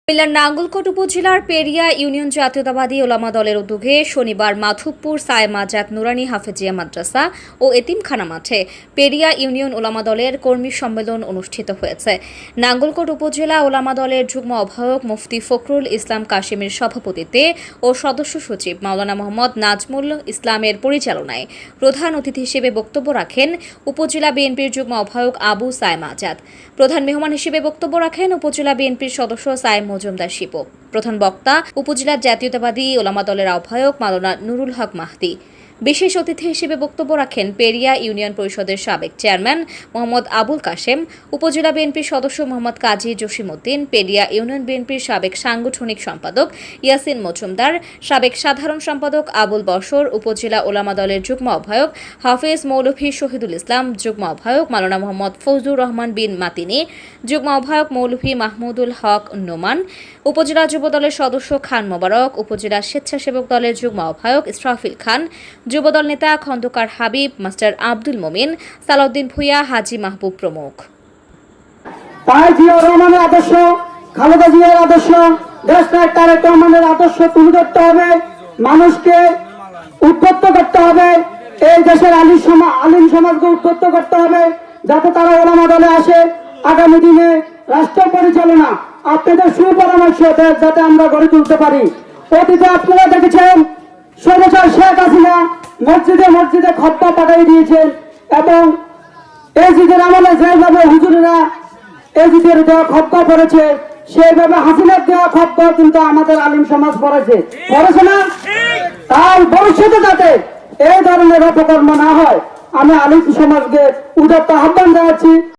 কুমিল্লার নাঙ্গলকোট উপজেলার পেরিয়া ইউনিয়ন জাতীয়তাবাদী ওলামা দলের উদ্যোগে শনিবার মাধবপুর সায়েমাজাত নুরানি হাফেজিয়া মাদ্রাসা ও এতিমখানা মাঠে পেরিয়া ইউনিয়ন ওলামা দলের কর্মী সম্মেলন অনুষ্ঠিত হয়েছে। নাঙ্গলকোট উপজেলা ওলামা দলের যুগ্ম আহ্বায়ক মুফতি ফখরুল ইসলাম কাশিমের সভাপতিত্বে ও সদস্য সচিব মাওলানা মোহাম্মদ নাজমুল ইসলামের পরিচালনায় প্রধান অতিথি হিসেবে বক্তব্য রাখেন উপজেলা বিএনপির যুগ্ম আহ্বায়ক আবু সায়েমাজাত। প্রধান মেহমান হিসেবে বক্তব্য রাখেন উপজেলা বিএনপির সদস্য সায়েম মজুমদার শিপু। প্রধান বক্তা উপজেলার জাতীয়তাবাদী ওলামা দলের আহ্বায়ক মাওলানা নুরুল হক মাহদি। বিশেষ অতিথি হিসেবে বক্তব্য রাখেন পেরিয়া ইউনিয়ন পরিষদের সাবেক চেয়ারম্যান মোহাম্মদ আবুল কাশেম, উপজেলা বিএনপির সদস্য মোহাম্মদ কাজী জসিমউদ্দিন, পেরিয়া ইউনিয়ন বিএনপির সাবেক সাংগঠনিক সম্পাদক ইয়াসিন মজুমদার, সাবেক সাধারণ সম্পাদক আবুল বশর, উপজেলা ওলামা দলের যুগ্ম আহ্বায়ক হাফেজ মৌলভী শহীদুল ইসলাম, যুগ্ম আহ্বায়ক মাওলানা মোহাম্মদ ফজলুর রহমান বিন মাতিনি, যুগ্ম আহ্বায়ক মৌলভী মাহমুদুল হক নোমান, উপজেলা যুব দলের সদস্য খান মোবারক, উপজেলা স্বেচ্ছাসেবক দলের যুগ্ম আহ্বায়ক ইসরাফিল খান, যুবদল নেতা খন্দকার হাবিব, মাস্টার আব্দুল মোমিন, সালাউদ্দিন ভুইয়া, হাজি মাহবুব প্রমুখ। তাই জিয়াউর রহমানের আদর্শ, খালেদা জিয়ার আদর্শ, দেশনায়ক তারেক রহমানের আদর্শ তুলে ধরতে হবে, মানুষকে উদ্বুদ্ধ করতে হবে, এই দেশের আলিম সমাজকে উদ্বুদ্ধ করতে হবে যাতে তারা ওলামা দলে আসে। আগামী দিনে রাষ্ট্র পরিচালনা আপনাদের সুপরামর্শ যাতে আমরা গড়ে তুলতে পারি। অতীতে আপনারা দেখেছেন সর্বশেষ শেখ হাসিনা মসজিদে মসজিদে খতবা পাঠিয়ে দিয়েছেন এবং এজিদের আমলে যেভাবে হুজুরেরা এজিদের দেওয়া খতবা পড়েছে সেইভাবে হাসিনার দেওয়া খতবা কিন্তু আমাদের আলিম সমাজ পড়েছে না। তাই ভবিষ্যতে যাতে এই ধরনের অপকর্ম না হয় আমি আলিম সমাজকে উদাত্ত আহ্বান জানাচ্ছি।